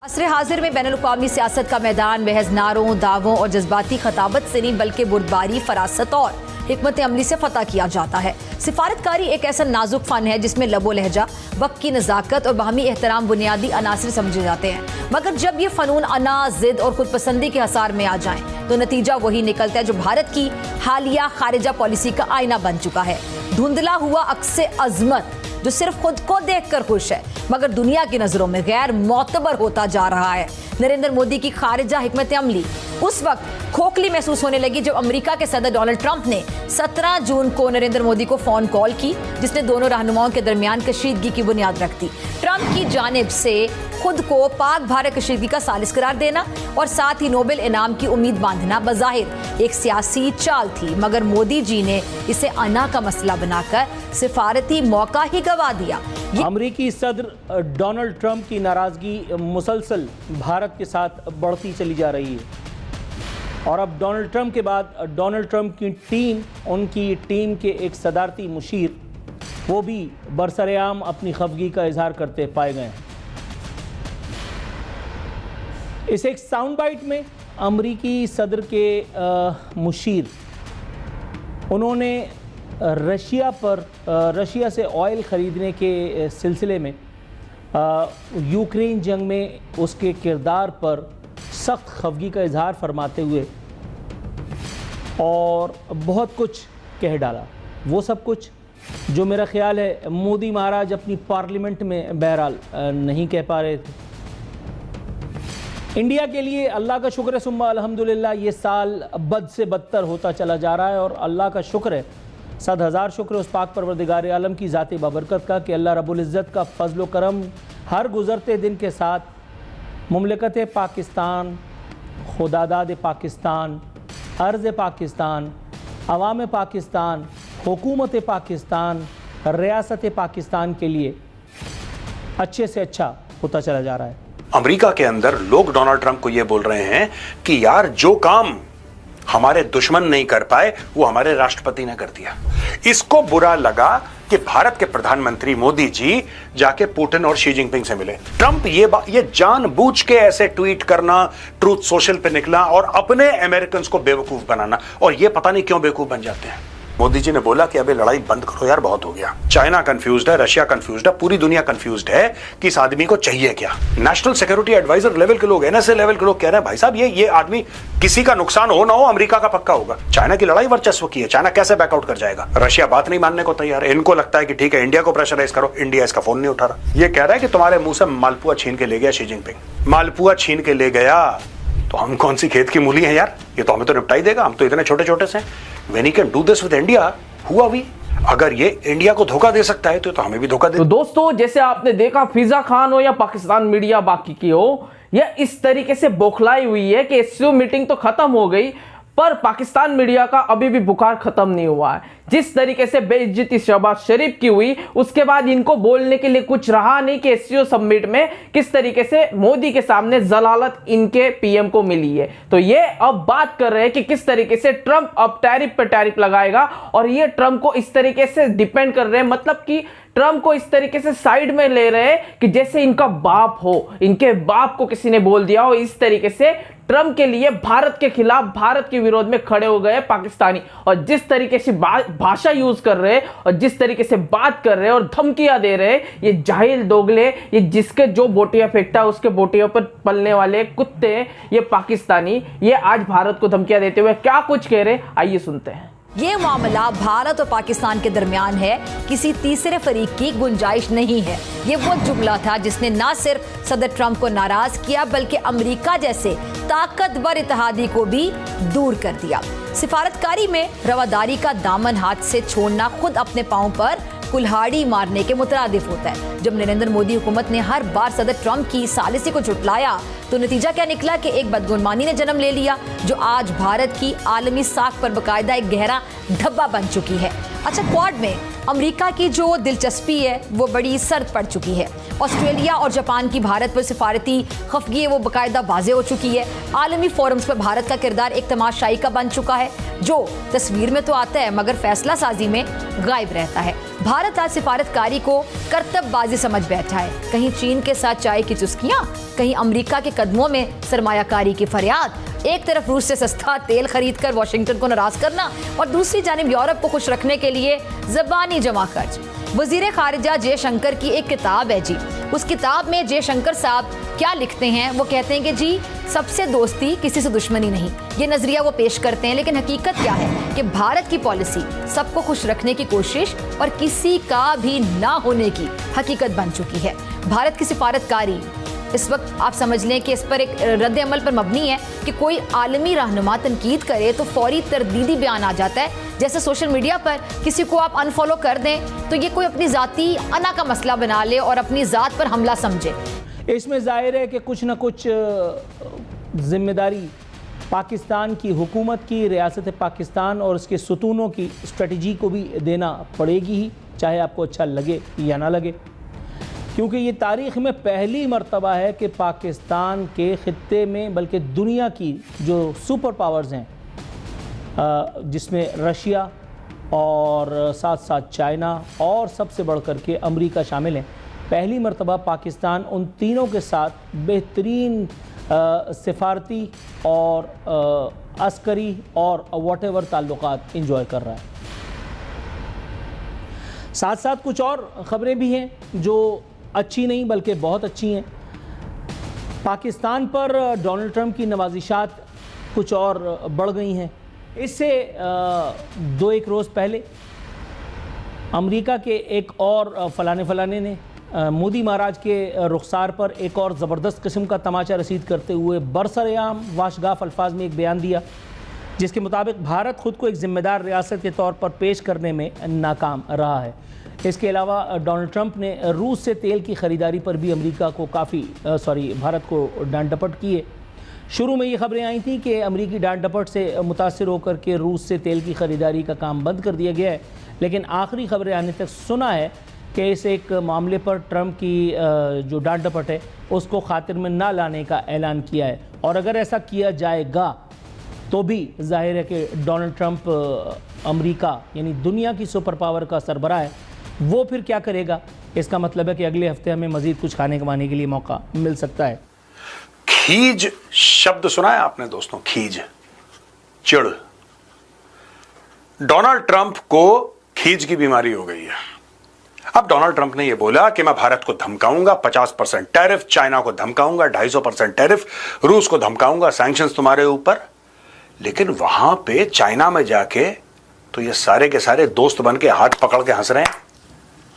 असरे हाजिर में बैनुल-अक़वामी सियासत का मैदान महज नारों, दावों और जज्बाती खताबत से नहीं बल्कि बुर्दबारी, फरासत और हिकमत अमली से फतह किया जाता है। सिफारतकारी एक ऐसा नाजुक फ़न है जिसमें लबो लहजा, वक्त की नज़ाकत और बाहमी एहतराम बुनियादी अनासर समझे जाते हैं, मगर जब ये फ़नून अना, ज़िद और खुदपसंदी के हसार में आ जाएं तो नतीजा वही निकलता है जो भारत की हालिया खारिजा पॉलिसी का आईना बन चुका है। धुंधला हुआ अक्से अजमत जो सिर्फ खुद को देखकर खुश है मगर दुनिया की नजरों में गैर मोतबर होता जा रहा है। नरेंद्र मोदी की खारिजा हिकमत अमली उस वक्त खोखली महसूस होने लगी जब अमेरिका के सदर डोनाल्ड ट्रंप ने 17 जून को नरेंद्र मोदी को फोन कॉल की, जिसने दोनों रहनुमाओं के दरमियान कशीदगी की बुनियाद रख दी। ट्रंप की जानिब से खुद को पाक भारत कशीदगी का सालिस करार देना और साथ ही नोबेल इनाम की उम्मीद बांधना बज़ाहिर एक सियासी चाल थी, मगर मोदी जी ने इसे अना का मसला बनाकर सिफारती मौका ही गवा दिया। अमेरिकी सदर डोनाल्ड ट्रंप की नाराजगी मुसलसल भारत के साथ बढ़ती चली जा रही है और अब डोनाल्ड ट्रंप के बाद डोनाल्ड ट्रंप की टीम, उनकी टीम के एक सदारती मुशीर, वो भी बरसरेआम अपनी खफगी का इजहार करते पाए गए। इस एक साउंड बाइट में अमेरिकी सदर के मुशीर, उन्होंने रशिया से ऑयल ख़रीदने के सिलसिले में यूक्रेन जंग में उसके किरदार पर सख्त खफगी का इजहार फरमाते हुए और बहुत कुछ कह डाला। वो सब कुछ जो मेरा ख्याल है मोदी महाराज अपनी पार्लियामेंट में बहरहाल नहीं कह पा रहे थे। इंडिया के लिए अल्लाह का शुक्र है सुम्मा अल्हम्दुलिल्लाह, ये साल बद से बदतर होता चला जा रहा है और अल्लाह का शुक्र है, 100,000 शुक्र उस पाक परवरदिगार आलम की ज़ाती बाबरकत का कि अल्लाह रब्बुल इज़्ज़त का फजल व करम हर गुज़रते दिन के साथ मुमलिकत पाकिस्तान, खुदादाद पाकिस्तान, अर्ज़ पाकिस्तान, अवाम पाकिस्तान, हुकूमत पाकिस्तान, रियासत पाकिस्तान के लिए अच्छे से अच्छा होता चला जा रहा है। अमेरिका के अंदर लोग डोनाल्ड ट्रंप को यह बोल रहे हैं कि यार जो काम हमारे दुश्मन नहीं कर पाए वो हमारे राष्ट्रपति ने कर दिया। इसको बुरा लगा कि भारत के प्रधानमंत्री मोदी जी जाके पुतिन और शी जिनपिंग से मिले। ट्रंप ये जानबूझ के ऐसे ट्वीट करना, ट्रूथ सोशल पे निकला और अपने अमेरिकन को बेवकूफ बनाना, और ये पता नहीं क्यों बेवकूफ बन जाते हैं। मोदी जी ने बोला कि अबे लड़ाई बंद करो यार, बहुत हो गया। चाइना कंफ्यूज्ड है, रशिया कंफ्यूज्ड है, पूरी दुनिया कंफ्यूज्ड है कि इस आदमी को चाहिए क्या। नेशनल सिक्योरिटी एडवाइजर लेवल के लोग, एनएसए लेवल के लोग कह रहे हैं भाई साहब ये आदमी किसी का नुकसान हो ना हो अमेरिका का पक्का होगा। चाइना की लड़ाई वर्चस्व की है, चाइना कैसे बैकआउट कर जाएगा। रशिया बात नहीं मानने को तैयार है। इनको लगता है कि ठीक है इंडिया को प्रेशराइज करो, इंडिया इसका फोन नहीं उठा रहा। ये कह रहा है कि तुम्हारे मुंह से मालपुआ छीन के ले गया शी जिनपिंग। मालपुआ छीन के ले गया तो हम कौन सी खेत की मूली है यार, ये तो हमें तो निपटाई देगा, हम तो इतने छोटे छोटे से। When he can do this with India, हुआ भी अगर ये इंडिया को धोखा दे सकता है तो हमें भी धोखा दे। तो दोस्तों, जैसे आपने देखा फिजा खान हो या पाकिस्तान मीडिया बाकी की हो, यह इस तरीके से बौखलाई हुई है कि एससीओ मीटिंग तो खत्म हो गई पर पाकिस्तान मीडिया का अभी भी बुखार खत्म नहीं हुआ है। जिस तरीके से बेइज्जती शहबाज शरीफ की हुई, उसके बाद इनको बोलने के लिए कुछ रहा नहीं कि एससीओ समिट में किस तरीके से मोदी के सामने जलालत इनके पीएम को मिली है। तो ये अब बात कर रहे हैं कि किस तरीके से ट्रंप अब टैरिफ पे टैरिफ लगाएगा और ये ट्रंप को इस तरीके से डिपेंड कर रहे हैं, मतलब कि ट्रंप को इस तरीके से साइड में ले रहे हैं कि जैसे इनका बाप हो, इनके बाप को किसी ने बोल दिया हो। इस तरीके से ट्रंप के लिए भारत के खिलाफ, भारत के विरोध में खड़े हो गए पाकिस्तानी, और जिस तरीके से भाषा यूज कर रहे हैं और जिस तरीके से बात कर रहे हैं और धमकियां दे रहे हैं, ये जाहिल दोगले, ये जिसके जो बोटियां फेंकता है उसके बोटियों पर पलने वाले कुत्ते, ये पाकिस्तानी, ये आज भारत को धमकियां देते हुए क्या कुछ कह रहे, आइए सुनते हैं। ये मामला भारत और पाकिस्तान के दरमियान है, किसी तीसरे फरीक की गुंजाइश नहीं है। ये वो जुमला था जिसने न सिर्फ सदर ट्रंप को नाराज किया बल्कि अमेरिका जैसे ताकतवर इत्तेहादी को भी दूर कर दिया। सिफारतकारी में रवादारी का दामन हाथ से छोड़ना खुद अपने पांव पर कुल्हाड़ी मारने के मुतरादिफ होता है। जब नरेंद्र मोदी हुकूमत ने हर बार सदर ट्रंप की सालिसी को झुटलाया तो नतीजा क्या निकला कि एक बदगुमानी ने जन्म ले लिया जो आज भारत की आलमी साख पर बाकायदा एक गहरा धब्बा बन चुकी है। अच्छा, क्वाड में अमेरिका की जो दिलचस्पी है वो बड़ी सर्द पड़ चुकी है। ऑस्ट्रेलिया और जापान की भारत पर सिफारती खफगी है वो बाकायदा वाज़े हो चुकी है। आलमी फोरम्स पर भारत का किरदार एक तमाशाई का बन चुका है जो तस्वीर में तो आता है मगर फैसला साजी में गायब रहता है। भारत आज सिफारतकारी को कर्तव्यबाजी समझ बैठा है। कहीं चीन के साथ चाय की चुस्कियां, कहीं अमेरिका के कदमों में सरमायाकारी की फरियाद। एक तरफ रूस से सस्ता तेल खरीदकर वॉशिंगटन को नाराज करना और दूसरी जानिब यूरोप को खुश रखने के लिए ज़बानी जमा खर्च। वजीर खारिजा जयशंकर की एक किताब है जी, उस किताब में जयशंकर साहब क्या लिखते हैं, वो कहते हैं कि जी सबसे दोस्ती किसी से दुश्मनी नहीं, ये नजरिया वो पेश करते हैं। लेकिन हकीकत क्या है कि भारत की पॉलिसी सबको खुश रखने की कोशिश और किसी का भी ना होने की हकीकत बन चुकी है। भारत की सिफारतकारी इस वक्त आप समझ लें कि इस पर एक रद्द अमल पर मबनी है कि कोई आलमी रहनुमा तनकीद करे तो फौरी तरदीदी बयान आ जाता है। जैसे सोशल मीडिया पर किसी को आप अनफॉलो कर दें तो ये कोई अपनी ज़ाती अना का मसला बना ले और अपनी ज़ात पर हमला समझे। इसमें जाहिर है कि कुछ ना कुछ जिम्मेदारी पाकिस्तान की हुकूमत की, रियासत पाकिस्तान और उसके सुतूनों की स्ट्रेटजी को भी देना पड़ेगी ही, चाहे आपको अच्छा लगे या ना लगे। क्योंकि ये तारीख़ में पहली मर्तबा है कि पाकिस्तान के ख़ित्ते में, बल्कि दुनिया की जो सुपर पावर्स हैं, जिसमें रशिया और साथ साथ चाइना और सबसे बढ़ कर के अमेरिका शामिल हैं, पहली मर्तबा पाकिस्तान उन तीनों के साथ बेहतरीन सिफारती और अस्करी और व्हाटएवर ताल्लुकात इंजॉय कर रहा है। साथ साथ कुछ और ख़बरें भी हैं जो अच्छी नहीं बल्कि बहुत अच्छी हैं। पाकिस्तान पर डोनाल्ड ट्रंप की नवाजिशात कुछ और बढ़ गई हैं। इससे 2-1 रोज़ पहले अमेरिका के एक और फलाने ने मोदी महाराज के रुखसार पर एक और ज़बरदस्त किस्म का तमाचा रसीद करते हुए बरसरेआम वाशगाफ अल्फाज में एक बयान दिया, जिसके मुताबिक भारत ख़ुद को एक ज़िम्मेदार रियासत के तौर पर पेश करने में नाकाम रहा है। इसके अलावा डोनाल्ड ट्रंप ने रूस से तेल की ख़रीदारी पर भी अमेरिका को भारत को डांट डपट की है। शुरू में ये खबरें आई थी कि अमेरिकी डांट डपट से मुतासिर होकर के रूस से तेल की ख़रीदारी का काम बंद कर दिया गया है, लेकिन आखिरी खबरें आने तक सुना है कि इस एक मामले पर ट्रंप की जो डांट डपट है उसको खातिर में ना लाने का ऐलान किया है। और अगर ऐसा किया जाएगा तो भी जाहिर है कि डोनाल्ड ट्रंप अमेरिका यानी दुनिया की सुपर पावर का सरबराह है, वो फिर क्या करेगा। इसका मतलब है कि अगले हफ्ते हमें मज़ीद कुछ खाने कमाने के लिए मौका मिल सकता है। खीज शब्द सुना है आपने दोस्तों? खीज, चिढ़। डोनाल्ड ट्रंप को खीज की बीमारी हो गई है। अब डोनाल्ड ट्रंप ने यह बोला कि मैं भारत को धमकाऊंगा 50% टैरिफ, चाइना को धमकाऊंगा 250% टैरिफ, रूस को धमकाऊंगा सैंक्शंस तुम्हारे ऊपर। लेकिन वहां पे चाइना में जाके तो ये सारे के सारे दोस्त बन के हाथ पकड़ के हंस रहे हैं।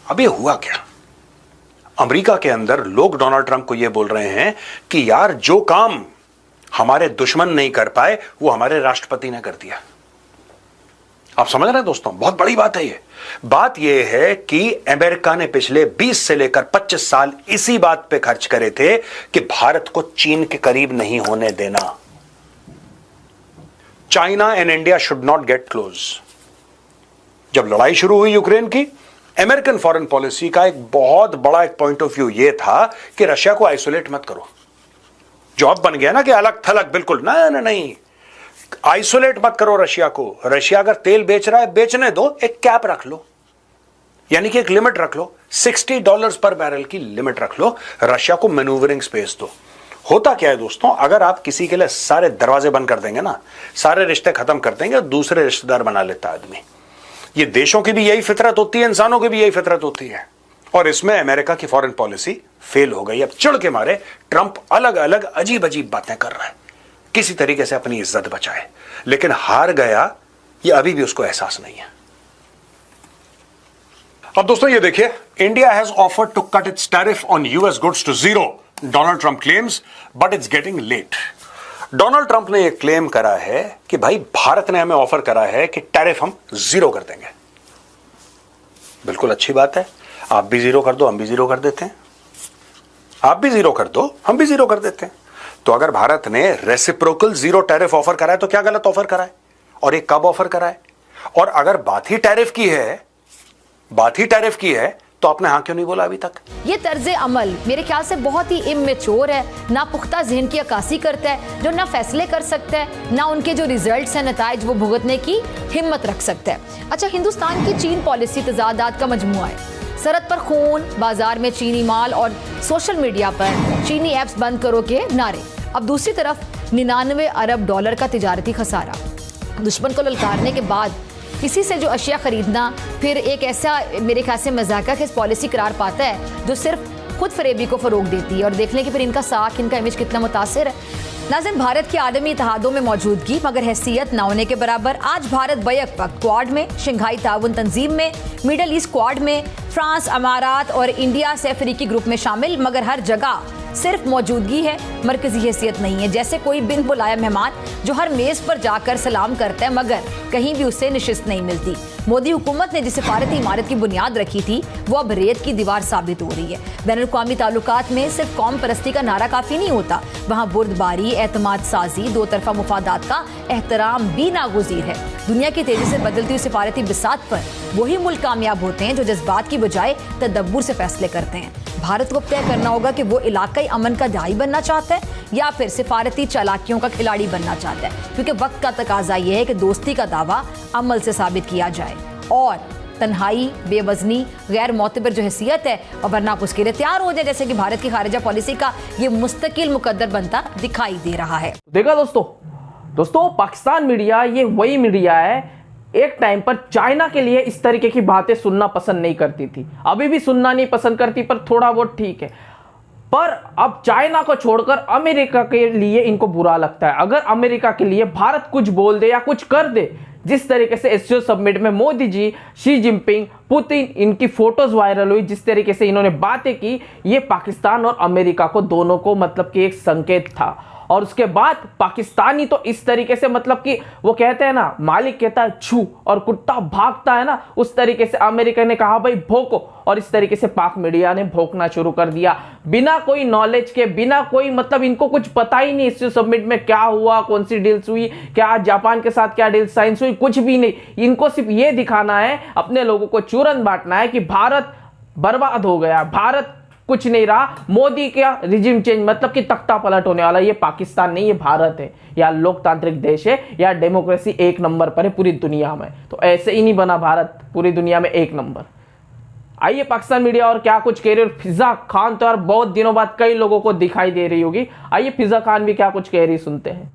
अब ये हुआ क्या? अमेरिका के अंदर लोग डोनाल्ड ट्रंप को यह बोल रहे हैं कि यार जो काम हमारे दुश्मन नहीं कर पाए वो हमारे राष्ट्रपति ने कर दिया। आप समझ रहे हैं दोस्तों, बहुत बड़ी बात है ये। बात यह है कि अमेरिका ने पिछले 20 से लेकर 25 साल इसी बात पे खर्च करे थे कि भारत को चीन के करीब नहीं होने देना। China and India should not gate close. जब लड़ाई शुरू हुई यूक्रेन की, अमेरिकन फॉरेन पॉलिसी का एक बहुत बड़ा एक पॉइंट ऑफ व्यू यह था कि रशिया को आइसोलेट मत करो। जो अब बन गया ना कि अलग थलग, बिल्कुल नहीं, आइसोलेट मत करो रशिया को। रशिया अगर तेल बेच रहा है बेचने दो, एक कैप रख लो, यानी कि एक लिमिट रख लो, $60 पर बैरल की लिमिट रख लो, रशिया को मैन्यूवरिंग स्पेस दो। होता क्या है दोस्तों, अगर आप किसी के लिए सारे दरवाजे बंद कर देंगे ना, सारे रिश्ते खत्म कर देंगे, दूसरे रिश्तेदार बना लेता आदमी। ये देशों की भी यही फितरत होती है, इंसानों की भी यही फितरत होती है। और इसमें अमेरिका की फॉरेन पॉलिसी फेल हो गई। अब चिढ़ के मारे ट्रंप अलग अलग अजीब अजीब बातें कर रहा है, किसी तरीके से अपनी इज्जत बचाए, लेकिन हार गया ये अभी भी उसको एहसास नहीं है। अब दोस्तों ये देखिए, India has offered to cut its tariff on US goods to 0, Donald Trump claims, but it's getting late. Donald Trump ने यह क्लेम करा है कि भाई भारत ने हमें ऑफर करा है कि टैरिफ हम 0 कर देंगे। बिल्कुल अच्छी बात है, आप भी 0 कर दो, हम भी 0 कर देते हैं। आप भी 0 कर दो, हम भी 0 कर देते हैं। तो अगर भारत ने रेसिप्रोकल 0 टैरिफ ऑफर करा है तो क्या गलत ऑफर करा है, और ये कब ऑफर करा है? और अगर बात ही टैरिफ की है तो आपने हाँ क्यों नहीं बोला अभी तक? ये तर्ज अमल मेरे ख्याल से बहुत ही इमेच्योर है, ना पुख्ता जहन की अक्कासी करता है, जो ना फैसले कर सकता है, ना उनके जो रिजल्ट्स हैं नताइज वो भुगतने की हिम्मत रख सकता है। अच्छा, हिंदुस्तान की चीन पॉलिसी तजादात का मजमुआ है। सरहद पर खून, बाजार में चीनी माल और सोशल मीडिया पर चीनी ऐप्स बंद करो के नारे। अब दूसरी तरफ 99 अरब डॉलर का तिजारती खसारा। दुश्मन को ललकारने के बाद किसी से जो अशिया खरीदना फिर एक ऐसा मेरे ख्याल से मजाक खेज पॉलिसी करार पाता है जो सिर्फ खुद फरेबी को फरोग देती है। और देख लें कि फिर इनका साख, इनका इमेज कितना मुतासिर है। नाज़रीन, भारत की आलमी इत्तेहादों में मौजूदगी मगर हैसियत ना होने के बराबर। आज भारत बैक वक्त क्वाड में, शंघाई ताउन तंजीम में, मिडल ईस्ट क्वाड में, फ्रांस, अमारात और इंडिया से अफ्रीकी ग्रुप में शामिल, मगर हर जगह सिर्फ मौजूदगी है, मरकजी हैसियत नहीं है। जैसे कोई बिन बुलाया मेहमान जो हर मेज़ पर जाकर सलाम करता है मगर कहीं भी उससे नशिस्त नहीं मिलती। मोदी हुकूमत ने जिस सफारती इमारत की बुनियाद रखी थी वो अब रेत की दीवार साबित हो रही है। बैनुल-अक़वामी ताल्लुकात में सिर्फ कौम परस्ती का नारा काफ़ी नहीं होता, वहाँ बुर्दबारी, एतमाद साजी, दो तरफा मुफादात का एहतराम भी नागुज़ीर है। दुनिया की तेज़ी से बदलती हुई सफारती बिसात पर वही मुल्क कामयाब होते हैं जो जज्बात की बजाय तदब्बुर से फैसले करते हैं। भारत को तय करना होगा कि वो इलाकाई अमन का दाई बनना चाहता है या फिर सिफारती चालाकियों का खिलाड़ी बनना चाहता है, क्योंकि वक्त का तकाजा ये है कि दोस्ती का दावा अमल से साबित किया जाए और तन्हाई, बेवजनी, गैर मोतबर जो हैसियत है और वरना आप उसके लिए तैयार हो जाए, जैसे कि भारत की खारिजा पॉलिसी का ये मुस्तकिल मुकद्दर बनता दिखाई दे रहा है। देखा दोस्तों पाकिस्तान मीडिया ये वही मीडिया है एक टाइम पर चाइना के लिए इस तरीके की बातें सुनना पसंद नहीं करती थी, अभी भी सुनना नहीं पसंद करती पर थोड़ा बहुत ठीक है। पर अब चाइना को छोड़कर अमेरिका के लिए इनको बुरा लगता है। अगर अमेरिका के लिए भारत कुछ बोल दे या कुछ कर दे, जिस तरीके से एससीओ समिट में Modi ji, Xi Jinping, Putin, इनकी फोटोज वायरल हुई, जिस तरीके से इन्होंने बातें की, ये पाकिस्तान और अमेरिका को दोनों को मतलब कि एक संकेत था। और उसके बाद पाकिस्तानी तो इस तरीके से मतलब कि वो कहते हैं ना, मालिक कहता है छू और कुत्ता भागता है ना, उस तरीके से अमेरिका ने कहा भाई भौंको, और इस तरीके से पाक मीडिया ने भौंकना शुरू कर दिया बिना कोई नॉलेज के, बिना कोई मतलब इनको कुछ पता ही नहीं इस समिट में क्या हुआ, कौन सी डील्स हुई, क्या जापान के साथ क्या डील साइन हुई, कुछ भी नहीं। इनको सिर्फ ये दिखाना है, अपने लोगों को चूरन बांटना है कि भारत बर्बाद हो गया, भारत कुछ नहीं रहा, मोदी का रिजिम चेंज मतलब कि तख्ता पलट होने वाला। ये पाकिस्तान नहीं, ये भारत है, या लोकतांत्रिक देश है, या डेमोक्रेसी एक नंबर पर है पूरी दुनिया में। तो ऐसे ही नहीं बना भारत पूरी दुनिया में एक नंबर। आइए पाकिस्तान मीडिया और क्या कुछ कह रही है। फिजा खान तो यार बहुत दिनों बाद कई लोगों को दिखाई दे रही होगी, आइए फिजा खान भी क्या कुछ कह रही सुनते हैं।